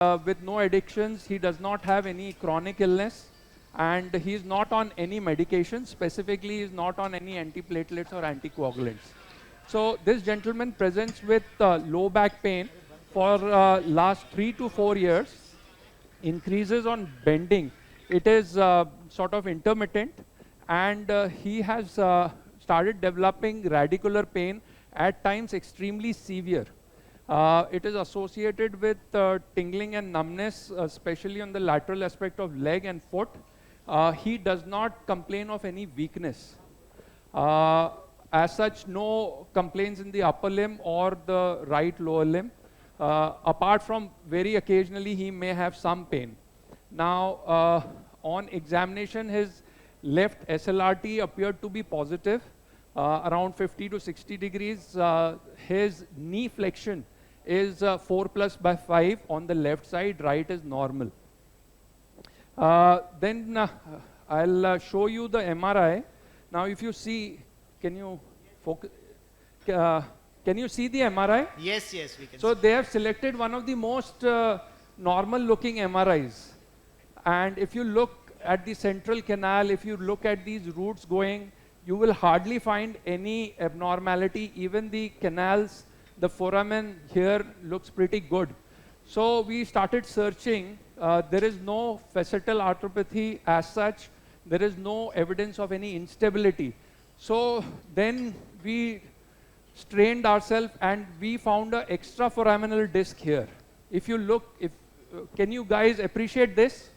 with no addictions. He does not have any chronic illness, and he's not on any medication. Specifically, he's not on any antiplatelets or anticoagulants. So this gentleman presents with low back pain for last 3 to 4 years, increases on bending. It is sort of intermittent, and he has started developing radicular pain, at times extremely severe. It is associated with tingling and numbness, especially on the lateral aspect of leg and foot. He does not complain of any weakness. As such, no complaints in the upper limb or the right lower limb. Apart from very occasionally, he may have some pain. Now, on examination, his left SLRT appeared to be positive, around 50 to 60 degrees. His knee flexion is 4+/5 on the left side, right is normal. Then I'll show you the MRI. Now, if you see, can you focus? Can you see the MRI? Yes, yes, we can. So they have selected one of the most normal looking MRIs. And if you look at the central canal, if you look at these roots going, you will hardly find any abnormality. Even the canals, the foramen here looks pretty good. So we started searching. There is no facetal arthropathy as such. There is no evidence of any instability. So then we strained ourselves and we found an extraforaminal disc here. If you look, can you guys appreciate this?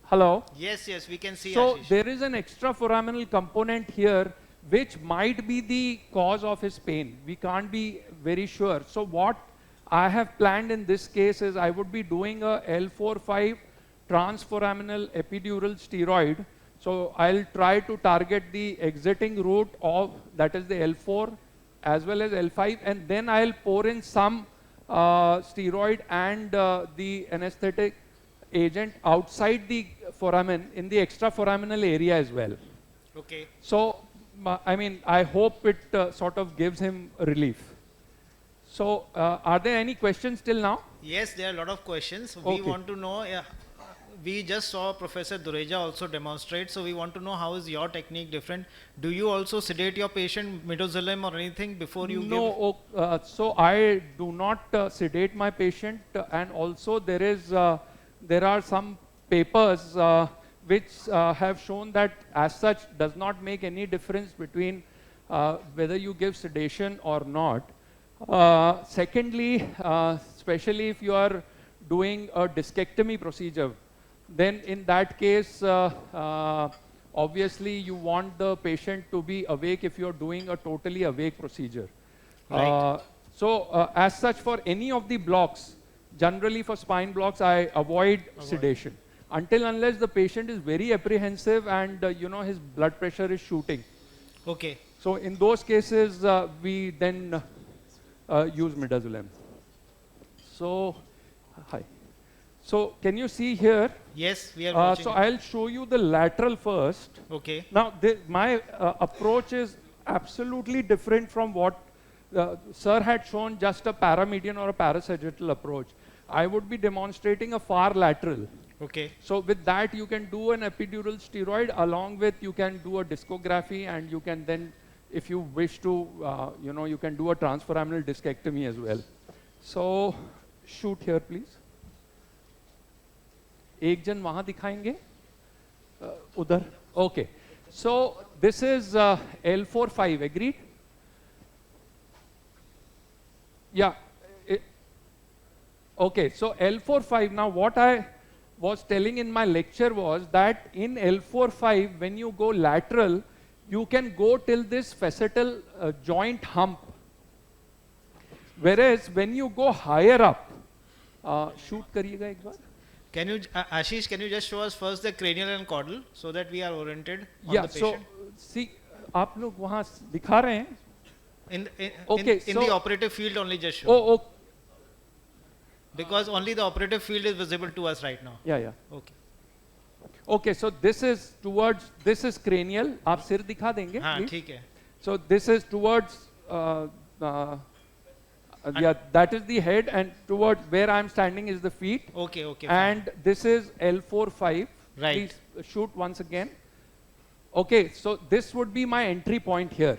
Hello? Yes, yes, we can see. So Asheesh, there is an extraforaminal component here which might be the cause of his pain. We can't be very sure. So what I have planned in this case is I would be doing a L4-5 transforaminal epidural steroid. So I'll try to target the exiting route of, that is the L4 as well as L5, and then I'll pour in some steroid and the anesthetic agent outside the foramen in the extraforaminal area as well. okay. So, I mean, I hope it sort of gives him relief. So, are there any questions till now? Yes, there are a lot of questions. Okay. We want to know, we just saw Professor Dureja also demonstrate, so we want to know how is your technique different. Do you also sedate your patient, midazolam or anything before you give? No, so I do not sedate my patient, and also there are some papers which have shown that as such does not make any difference between whether you give sedation or not. Secondly, especially if you are doing a discectomy procedure, then in that case, obviously you want the patient to be awake if you are doing a totally awake procedure. Right. So as such, for any of the blocks, generally for spine blocks, I avoid sedation until unless the patient is very apprehensive and you know, his blood pressure is shooting. Okay. So in those cases, we then use midazolam. So, hi. So can you see here? Yes, we are watching. So I'll show you the lateral first. Okay. Now, my approach is absolutely different from what Sir had shown, just a paramedian or a parasagittal approach. I would be demonstrating a far lateral. Okay. So with that, you can do an epidural steroid, along with you can do a discography, and you can then, if you wish to, you know, you can do a transforaminal discectomy as well. So shoot here, please. एक जन वहाँ दिखाएंगे उधर. Okay. So this is L4-5. Agreed? Yeah. Okay. So L4-5. Now what I was telling in my lecture was that in L4-5, when you go lateral, you can go till this facetal joint hump. Whereas when you go higher up, shoot करिएगा एक बार. Can you, Asheesh, can you just show us first the cranial and caudal so that we are oriented on Yeah, the patient? so see, आप लोग वहाँ दिखा रहे हैं? In Okay, the so- operative field only just show. Oh, Because only the operative field is visible to us right now. yeah, yeah. Okay. Okay, so this is towards, this is cranial. आप सिर दिखा देंगे? हाँ, please? ठीक है. So this is towards, Yeah, that is the head, and toward where I'm standing is the feet. Okay, okay. And this is L45. Right. Please shoot once again. Okay, so this would be my entry point here.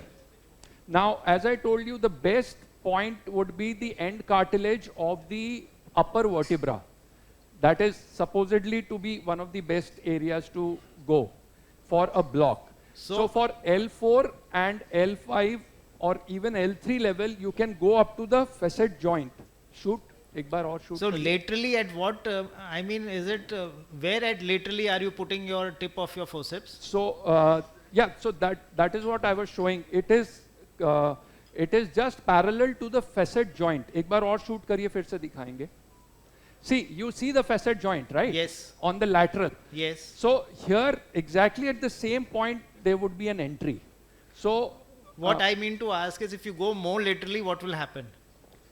Now, as I told you, the best point would be the end cartilage of the upper vertebra. That is supposedly to be one of the best areas to go for a block. So for L4 and L5 or even L3 level, you can go up to the facet joint. Shoot. एक बार और shoot. So laterally at what, I mean, is it, where at laterally are you putting your tip of your forceps? So yeah, so that is what I was showing. It is just parallel to the facet joint. एक बार और shoot करिए, फिर से दिखाएंगे. See, you see the facet joint, right? Yes. On the lateral. Yes. So here, exactly at the same point, there would be an entry. So what I mean to ask is, if you go more laterally, what will happen?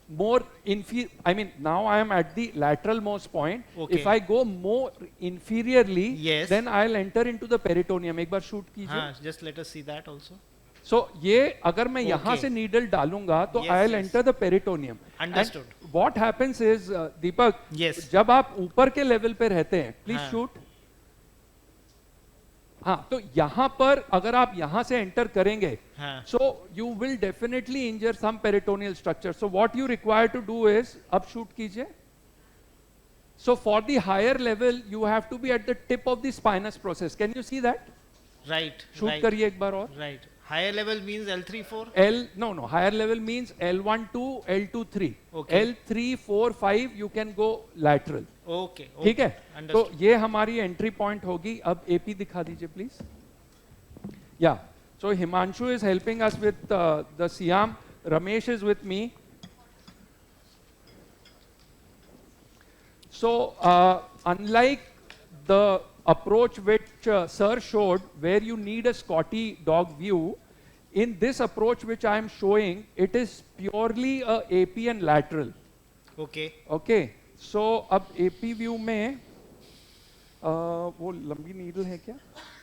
More inferior. I mean, now I am at the lateral most point. Okay. If I go more inferiorly, yes, then I'll enter into the peritoneum. एक बार shoot कीजिए. Just let us see that also. So ये अगर मैं यहाँ से needle डालूंगा तो I'll enter the peritoneum. Understood. And what happens is, Deepak, yes, जब आप ऊपर के level पे रहते हैं, please shoot. हाँ, तो यहाँ पर अगर आप यहाँ से enter करेंगे, so you will definitely injure some peritoneal structure. So what you require to do is, अब shoot कीजिए. So for the higher level, you have to be at the tip of the spinous process. Can you see that? Right. Shoot करिए एक बार और. Right. Higher level means L3, 4? No. Higher level means L1, 2, L2, 3. Okay. L3, 4, 5, you can go lateral. Okay. ठीक है? तो ये हमारी entry point होगी. अब AP दिखा दीजिए please. Yeah. So Himanshu is helping us with the 𝐒𝐻𝐫𝐢𝐛𝐞. Ramesh is with me. So unlike the approach which sir showed, where you need a Scotty dog view, in this approach which I am showing, it is purely a AP and lateral. Okay. Okay. So अब AP view में वो लंबी needle है क्या?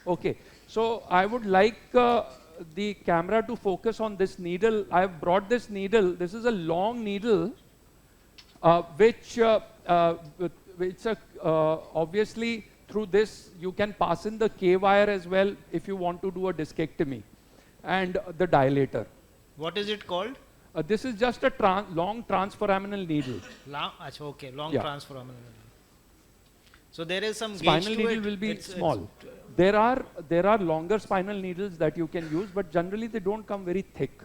Okay. So I would like the camera to focus on this needle. I have brought this needle. This is a long needle, which obviously through this you can pass in the K wire as well if you want to do a discectomy, and the dilator. What is it called? This is just a long transforaminal needle. Okay, long transforaminal needle. So there is some spinal gauge to needle it. will be small. There are longer spinal needles that you can use, but generally they don't come very thick.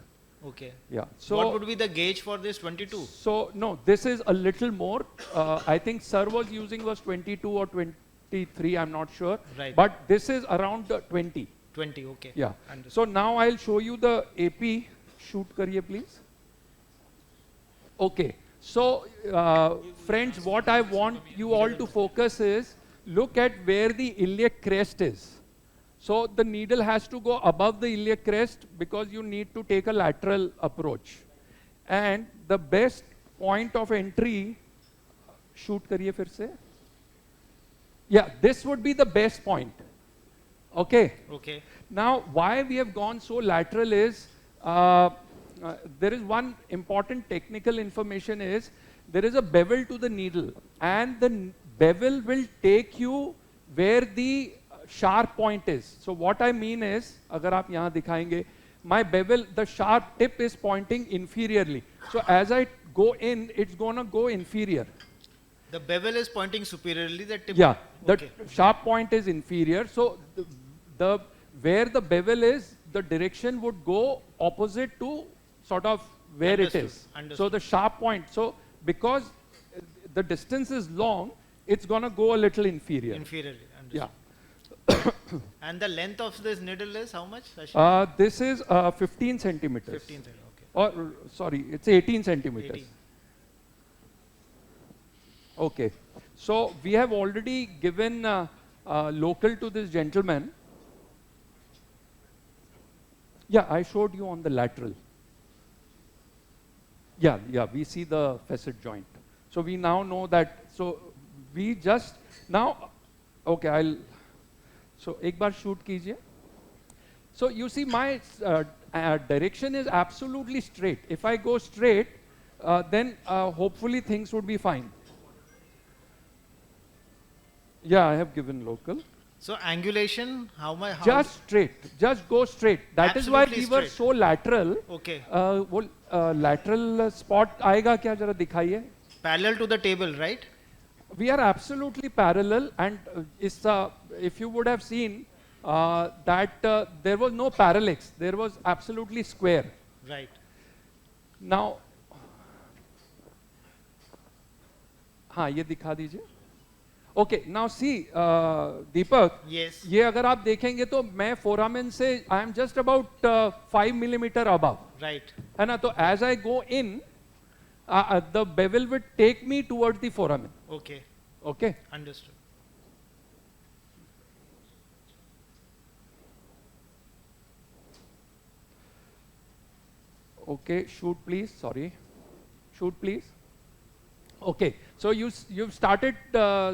Okay. Yeah. So what would be the gauge for this? 22? So no, this is a little more. I think sir was using was 22 or 23. I'm not sure. Right. But this is around 20. 20. Okay. Yeah. Understood. So now I'll show you the AP. Shoot kariye please. Okay. So friends, what I want you all to focus is, look at where the iliac crest is. So the needle has to go above the iliac crest because you need to take a lateral approach. And the best point of entry, shoot kariye fir se. Yeah, this would be the best point. Okay. Okay. Now, why we have gone so lateral is, there is one important technical information is, there is a bevel to the needle, and the bevel will take you where the sharp point is. So what I mean is, agar aap yahan dikhayenge, my bevel, the sharp tip is pointing inferiorly. So as I go in, it's gonna go inferior. The bevel is pointing superiorly, the tip. Yeah, okay. The sharp point is inferior. So where the bevel is, the direction would go opposite to sort of where Understood. it is. Understood. So the sharp point. So because the distance is long, it's gonna go a little inferior. Inferiorly. Yeah. And the length of this needle is how much? This is 15 centimeters. 15 centimeters. Okay. Or sorry, it's 18 centimeters. 18. Okay. So we have already given local to this gentleman. Yeah, I showed you on the lateral. Yeah, we see the facet joint. So we now know that. So we just now, okay, so ek baar shoot kijiye. So you see my direction is absolutely straight. If I go straight, then hopefully things would be fine. Yeah, I have given local. So angulation, how much? Just straight, just go straight. That is why Absolutely we were straight. so lateral. Okay. वो lateral spot आएगा क्या जरा दिखाइए? Parallel to the table, right? We are absolutely parallel, and if you would have seen that there was no parallax, there was absolutely square. Right. Now, हाँ ये दिखा दीजिए. Okay, now see, Deepak. Yes. ये अगर आप देखेंगे तो मैं foramen से I am just about 5 millimeter above. Right. है ना? तो as I go in, the bevel would take me towards the foramen. Okay. Okay. Understood. Okay, shoot please. Sorry, shoot please. Okay, so you've started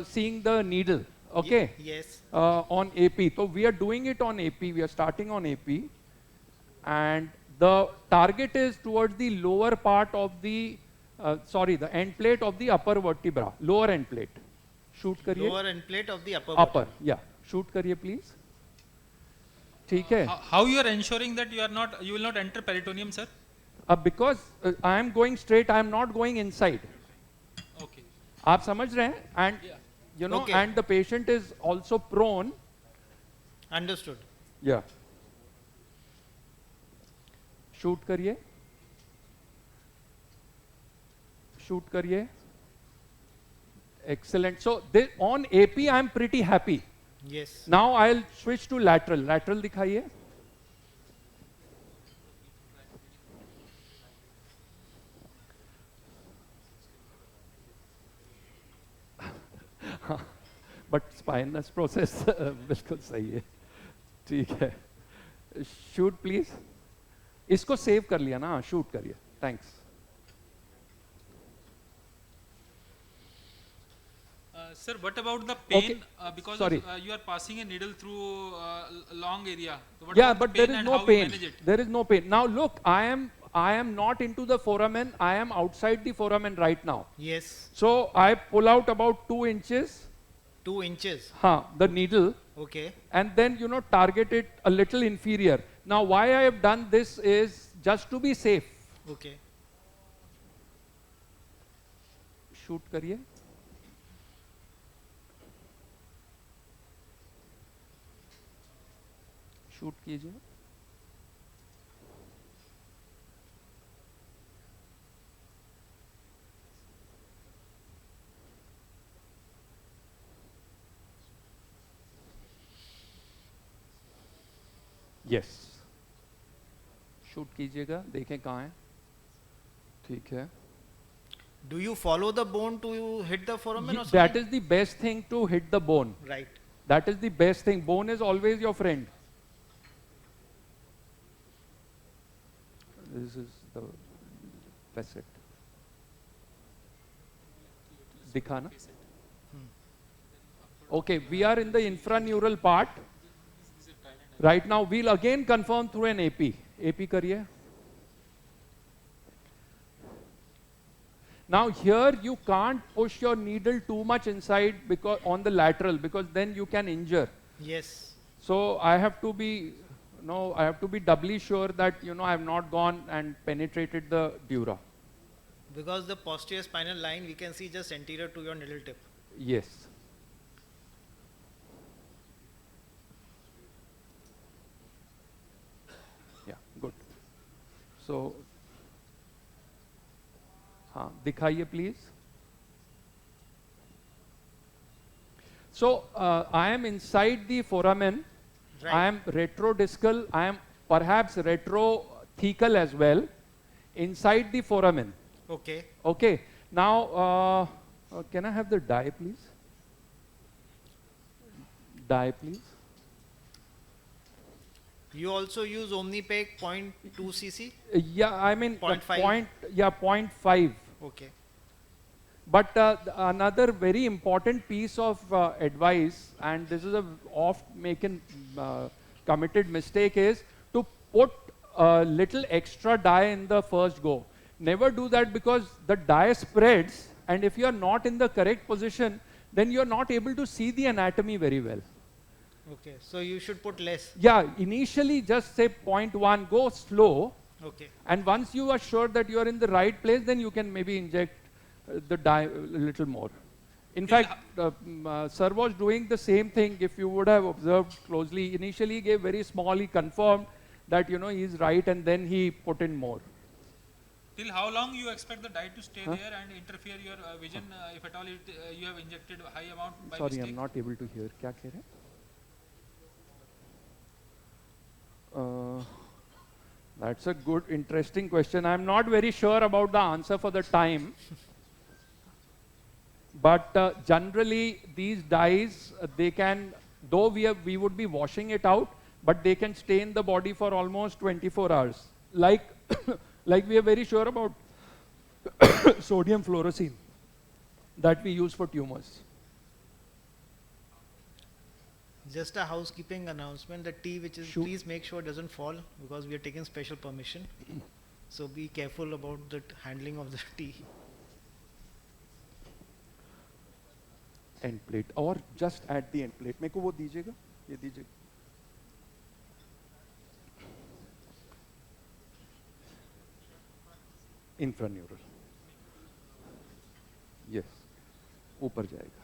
seeing the needle. Okay. Yes. On AP. So we are doing it on AP. We are starting on AP, and the target is towards the lower part of the the end plate of the upper vertebra, lower end plate. Shoot करिए. Lower end plate of the upper. Upper, yeah. Shoot करिए please. ठीक है. How you are ensuring that you will not enter peritoneum, sir? Because I am going straight. I am not going inside. Okay. आप समझ रहे हैं? And you know, Okay. and the patient is also prone. Understood. Yeah. Shoot करिए. Shoot करिए. Excellent. So on AP I am pretty happy. Yes. Now I'll switch to lateral. Lateral दिखाइए. But spinous process बिल्कुल सही है. ठीक है. Shoot please. इसको save कर लिया ना? Shoot करिए. Thanks. Sir, what about the pain? Okay. Because Sorry. You are passing a needle through long area. So what Yeah, about but the pain there is and no how you pain. manage it? There is no pain. Now look, I am not into the foramen. I am outside the foramen right now. Yes. So I pull out about 2 inches. 2 inches. The needle, Okay. and then target it a little inferior. Now why I have done this is just to be safe. Okay. Shoot करिए. Shoot कीजिए. Yes. Shoot कीजिएगा. देखें कहाँ है. ठीक है. Do you follow the bone to hit the foramen or something? That is the best thing, to hit the bone. Right. That is the best thing. Bone is always your friend. This is the facet. दिखाना. Okay, we are in the infraneural part. Right now, we'll again confirm through an AP. AP करिए. Now here you can't push your needle too much inside because on the lateral, because then you can injure. Yes. So I have to be doubly sure that I have not gone and penetrated the dura. Because the posterior spinal line we can see just anterior to your needle tip. Yes. Yeah, good. So दिखाइए please. So I am inside the foramen. Right. I am retrodiscal. I am perhaps retrothecal as well, inside the foramen. Okay. Okay. Now, can I have the dye, please? Dye, please. You also use Omnipec 0.2 cc? Yeah, I mean 0.5? 0.5. Okay. But another very important piece of advice, and this is a oft committed mistake, is to put a little extra dye in the first go. never do that, because the dye spreads, and if you are not in the correct position, then you are not able to see the anatomy very well. Okay, so you should put less. Yeah, initially just say 0.1, go slow, Okay. and once you are sure that you are in the right place, then you can maybe inject the dye a little more. In fact, sir was doing the same thing. If you would have observed closely, initially he gave very small, he confirmed that, you know, he is right, and then he put in more. Till how long you expect the dye to stay there and interfere your vision if at all you have injected a high amount by Sorry, mistake? I'm not able to hear. Kya keh rahe? That's a good, interesting question. I'm not very sure about the answer for the time. But generally, these dyes, they can, though we would be washing it out, but they can stay in the body for almost 24 hours. Like, like we are very sure about sodium fluorescein that we use for tumors. Just a housekeeping announcement, the tea which is, please make sure it doesn't fall, because we are taking special permission. So be careful about the handling of the tea. End plate, or just at the end plate. मेरे को वो दीजिएगा, ये दीजिएगा. Infraneural. Yes, ऊपर जाएगा.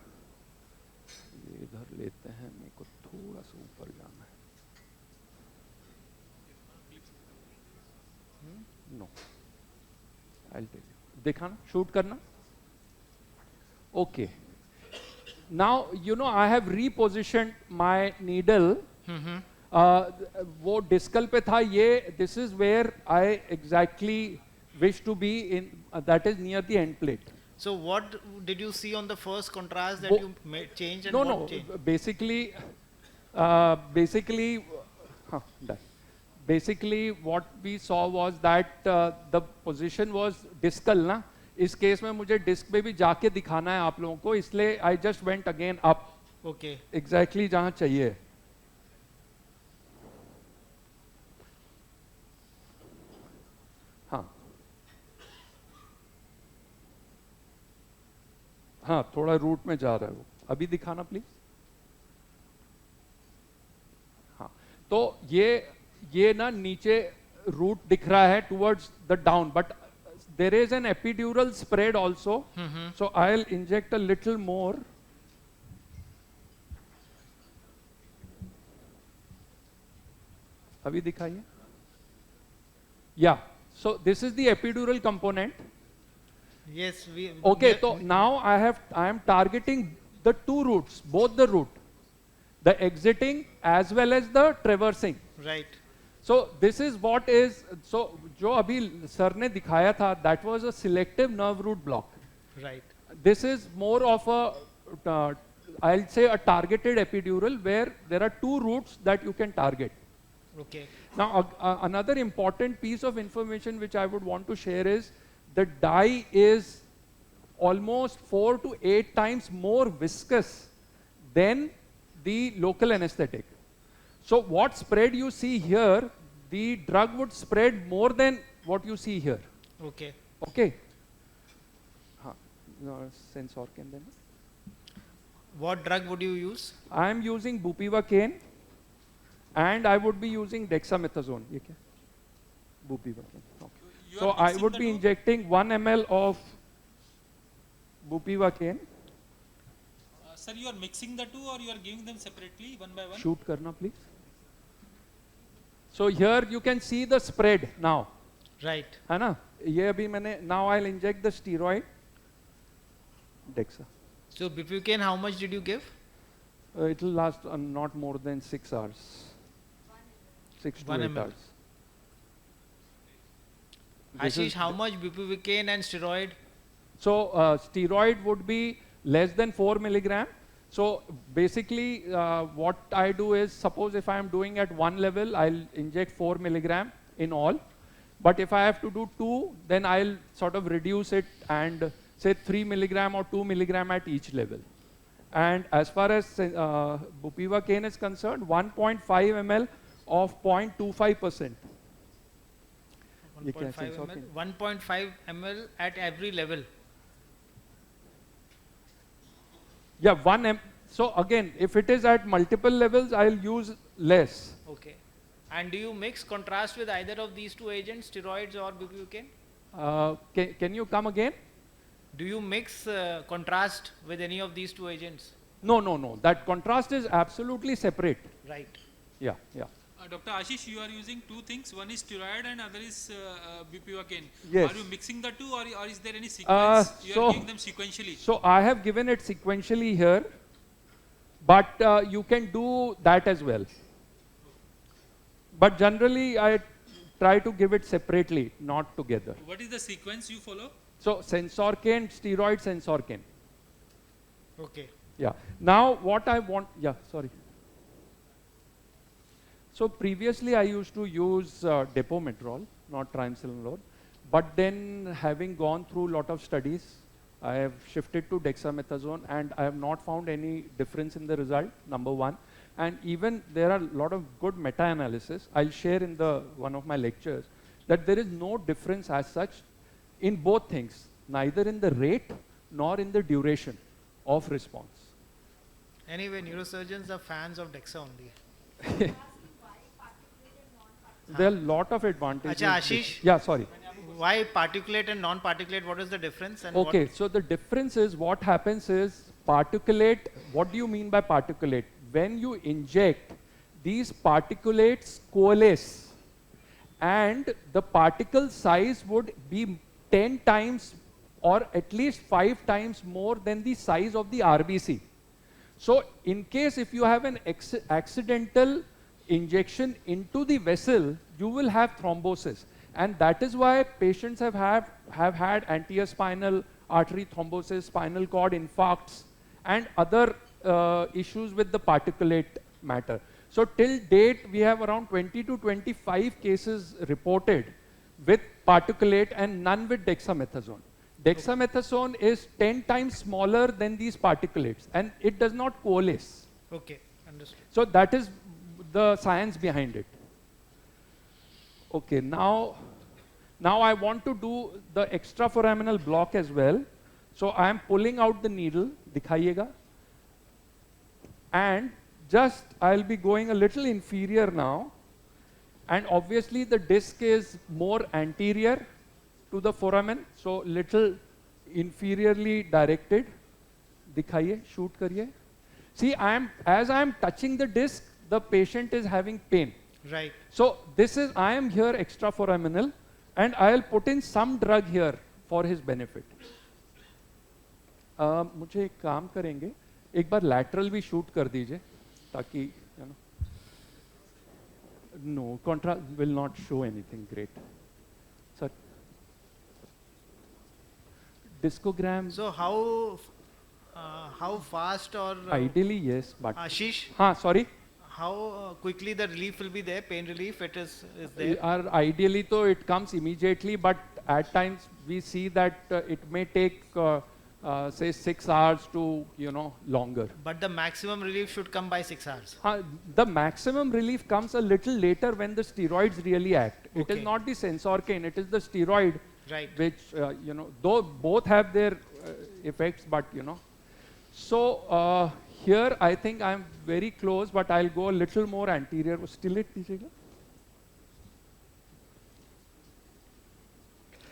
ये इधर लेते हैं, मेरे को थोड़ा सा ऊपर जाना है. No, I'll tell you. दिखाना, shoot करना. Okay. Now, you know, I have repositioned my needle. वो discal पे था ये. This is where I exactly wish to be in. That is near the end plate. So what did you see on the first contrast that you made change, and what changed? Basically, basically what we saw was that the position was discal, ना. इस case में मुझे disc पे भी जाके दिखाना है आप लोगों को, इसलिए I just went again up. Okay, exactly जहां चाहिए. हाँ हाँ, थोड़ा रूट में जा रहा है वो. अभी दिखाना प्लीज. हाँ, तो ये ना नीचे रूट दिख रहा है towards the down, but there is an epidural spread also. So I'll inject a little more. अभी दिखाइए. Yeah. So this is the epidural component. Yes, we. Okay. So now I am targeting the two routes, both the route, the exiting as well as the traversing. Right. So this is what is, so जो अभी sir ने दिखाया था, that was a selective nerve root block. Right. This is more of a, I'll say a targeted epidural where there are two routes that you can target. Okay. Now another important piece of information which I would want to share is the dye is almost 4 to 8 times more viscous than the local anesthetic. So what spread you see here, the drug would spread more than what you see here. Okay. Okay. Sensor can then. What drug would you use? I am using bupivacaine, and I would be using dexamethasone. ये क्या? Bupivacaine. Okay. So I would be injecting 1 ml of bupivacaine. Sir, you are mixing the two, or you are giving them separately, one by one? Shoot karna, please. So here you can see the spread now. Right. है ना? ये अभी मैंने, now I'll inject the steroid. Dexa. So bupivacaine, how much did you give? It will last not more than 6 hours. 6 to 8 hours. Asheesh, how much bupivacaine and steroid? So steroid would be less than 4 milligram. So basically what I do is, suppose if I am doing at 1 level, I'll inject 4 milligram in all. But if I have to do 2, then I'll sort of reduce it and say 3 milligram or 2 milligram at each level. And as far as bupivacaine is concerned, 1.5 ml of 0.25%. ये क्या 1.5 sensor ml, pin? 1.5 ml at every level. Yeah, so again, if it is at multiple levels, I'll use less. Okay. And do you mix contrast with either of these two agents, steroids or bupivacaine? Can you come again? Do you mix contrast with any of these two agents? No, no, no. That contrast is absolutely separate. Right. Yeah, yeah. Dr. Asheesh, you are using two things. One is steroid and other is bupivacaine. Yes. Are you mixing the two, or is there any sequence? You are giving them sequentially. So I have given it sequentially here, but you can do that as well. But generally, I try to give it separately, not together. What is the sequence you follow? So sensorcaine, steroid, sensorcaine. Okay. Yeah. Now what I want, yeah, sorry. So previously I used to use depometrol, not triamcinolone, but then having gone through a lot of studies, I have shifted to dexamethasone and I have not found any difference in the result, number one. And even there are a lot of good meta-analysis, I'll share in one of my lectures, that there is no difference as such in both things, neither in the rate nor in the duration of response. Anyway, neurosurgeons are fans of DEXA only. There are a lot of advantages. Acha, Asheesh? Yeah, sorry. Why particulate and non-particulate? What is the difference? And Okay, so the difference is what happens is particulate, what do you mean by particulate? When you inject, these particulates coalesce and the particle size would be 10 times or at least 5 times more than the size of the RBC. So in case if you have an accidental injection into the vessel, you will have thrombosis. And that is why patients have had anterior spinal artery thrombosis, spinal cord infarcts, and other issues with the particulate matter. So till date, we have around 20 to 25 cases reported with particulate and none with dexamethasone. Dexamethasone is 10 times smaller than these particulates and it does not coalesce. Okay, understood. So that is the science behind it. Okay, now I want to do the extraforaminal block as well. So I am pulling out the needle, dikhayega. And just I'll be going a little inferior now. And obviously the disc is more anterior to the foramen, so little inferiorly directed. Dikhaiye, shoot kariye. See, as I am touching the disc, the patient is having pain. Right. So I am here extraforaminal and I'll put in some drug here for his benefit. मुझे एक काम करेंगे, एक बार lateral भी shoot कर दीजिए, ताकि no, contrast will not show anything great. Sir, discogram. So how fast or Ideally, yes, but. Asheesh, Sorry. how quickly the relief will be there? Pain relief, it is there. Ideally, though, it comes immediately, but at times we see that it may take, say, 6 hours to longer. But the maximum relief should come by 6 hours. The maximum relief comes a little later when the steroids really act. It Okay. is not the sensorcaine, it is the steroid, Right. which, though both have their effects, but So here I think I'm very close, but I'll go a little more anterior. Still it, dijega?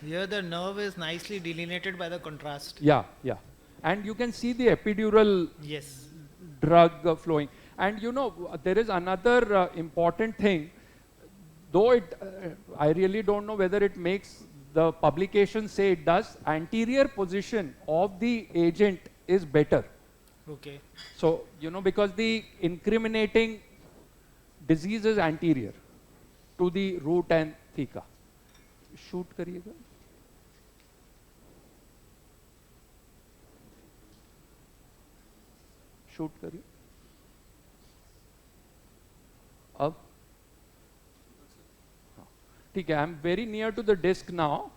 Here the nerve is nicely delineated by the contrast. Yeah, yeah. And you can see the epidural Yes. drug flowing. And there is another important thing, though I really don't know whether it makes the publication say it does, anterior position of the agent is better. Okay. So, because the incriminating disease is anterior to the root and theca. Shoot करिएगा. Shoot करिए. अब ठीक है, I'm very near to the disc now.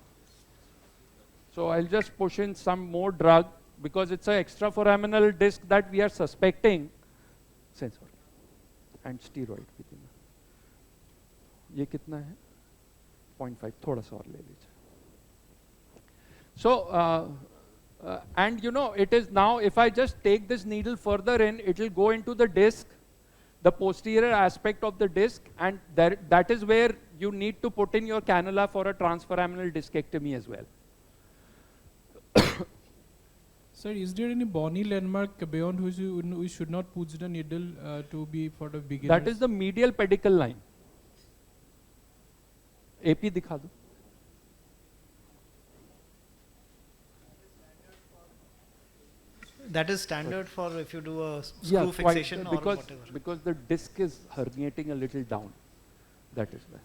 So I'll just push in some more drug because it's an extraforaminal disc that we are suspecting. Sensor and steroid. ये कितना है? 0.5 थोड़ा सा और ले लीजिए. So and you know, it is now, if I just take this needle further in, it will go into the disc, the posterior aspect of the disc, and that is where you need to put in your cannula for a transforaminal discectomy as well. Sir, is there any bony landmark beyond which we should not put the needle to be for the beginners? That is the medial pedicle line. AP दिखा दो. That is standard for if you do a screw fixation or because, whatever. because the disc is herniating a little down. That is why.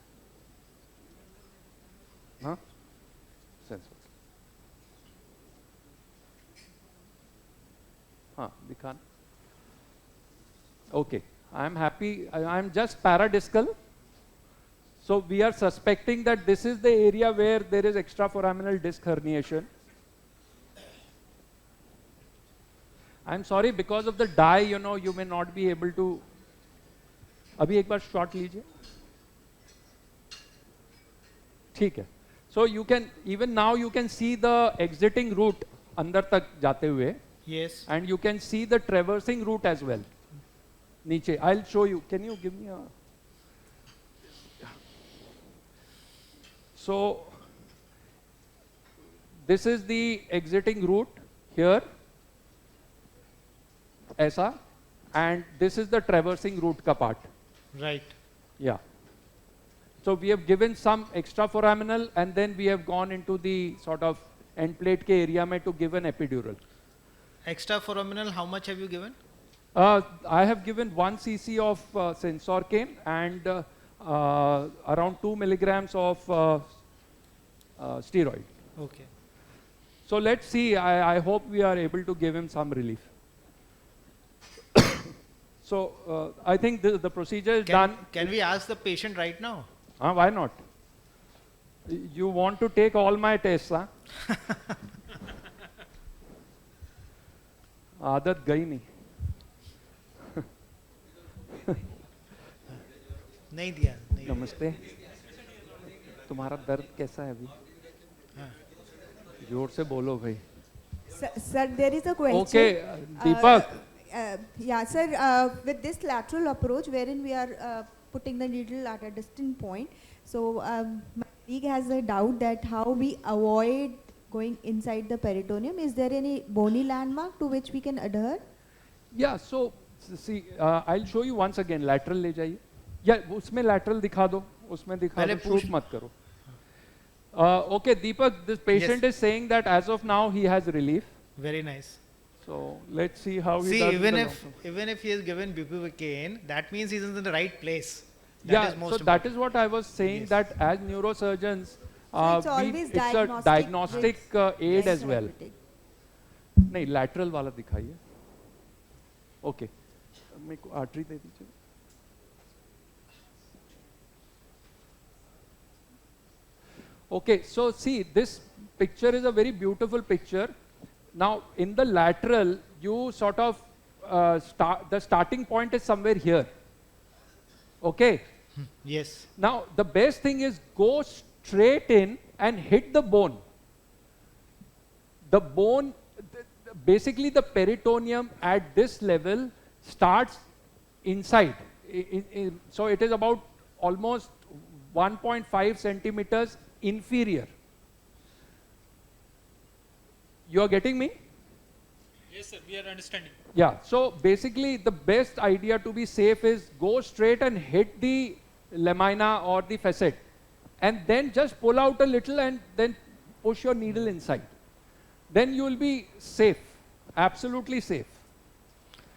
Huh? Sense. Huh, दिखाना. Okay, I am happy. I am just paradiscal. So we are suspecting that this is the area where there is extraforaminal disc herniation. I'm sorry, because of the dye, you know, you may not be able to. अभी एक बार shot लीजिए. ठीक है. So you can, even now you can see the exiting route अंदर तक जाते हुए. Yes. And you can see the traversing route as well. नीचे. I'll show you. Can you give me a? So this is the exiting route here. ऐसा, and this is the traversing route का part. Right. Yeah. So we have given some extraforaminal, and then we have gone into the sort of end plate के area में to give an epidural. Extraforaminal, how much have you given? I have given 1 cc of 𝐒𝐻𝐶 and around 2 milligrams of steroid. Okay. So let's see. I hope we are able to give him some relief. So I think the procedure is done. Can we ask the patient right now? Why not? You want to take all my tests, huh? आदत गई नहीं. नहीं दिया. नहीं. नमस्ते. तुम्हारा दर्द कैसा है अभी? जोर से बोलो भाई. Sir, there is a question. Okay, Deepak. Yeah, sir, with this lateral approach wherein we are putting the needle at a distant point, so my colleague has a doubt that how we avoid going inside the peritoneum. Is there any bony landmark to which we can adhere? Yeah, so see, I'll show you once again. Lateral ले जाइए. Yeah, उसमें lateral दिखा दो. उसमें दिखा दो. Shoot मत करो. Okay, Deepak, this patient is saying that as of now he has relief. Very nice. So let's see how he See, does. even if he is given bupivacaine, that means he is in the right place. That is most important. That is what I was saying, that as neurosurgeons, it's a diagnostic aid as well. नहीं, lateral वाला दिखाइए. Okay. मेरे को artery दे दीजिए. Okay, so see, this picture is a very beautiful picture. Now, in the lateral, you sort of the starting point is somewhere here. Okay? Yes. Now, the best thing is go straight in and hit the bone. The bone, basically the peritoneum at this level starts inside. So it is about almost 1.5 centimeters inferior. You are getting me? Yes, sir, we are understanding. Yeah, so basically the best idea to be safe is go straight and hit the lamina or the facet, and then just pull out a little and then push your needle inside. Then you will be safe, absolutely safe.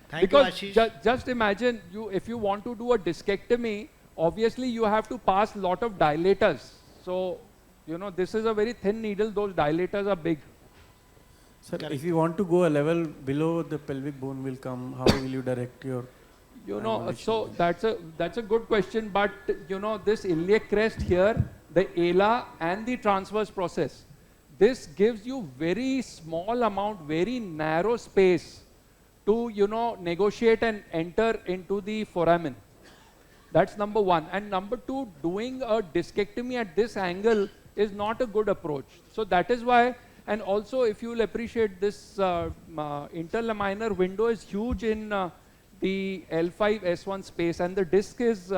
Thank you, Asheesh. Just imagine, if you want to do a discectomy, obviously you have to pass a lot of dilators. So, you know, this is a very thin needle, those dilators are big. Sir, if you want to go a level below the pelvic bone will come, how will you direct your? You know, so that's a good question, but you know, this iliac crest here, the ala and the transverse process, this gives you very small amount, very narrow space to, you know, negotiate and enter into the foramen. That's number one. And number two, doing a discectomy at this angle is not a good approach. So that is why, and also if you will appreciate this interlaminar window is huge in the L5-S1 space, and the disc is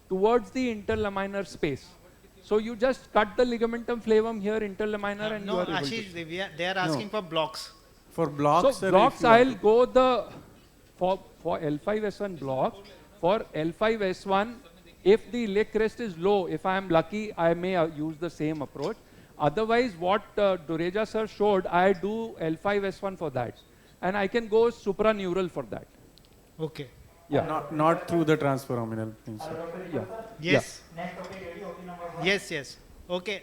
towards the interlaminar space. So you just cut the ligamentum flavum here, interlaminar, and you no, are able Asheesh, to. they are asking for blocks. For blocks, So blocks, I'll go the for L5-S1 block. For L5-S1, if the iliac crest is low, if I am lucky, I may use the same approach. Otherwise, what Dureja sir showed, I do L5-S1 for that, and I can go supraneural for that. Okay. Yeah. Not through the transforaminal thing. Yeah. Yes. Yes, yes. Okay.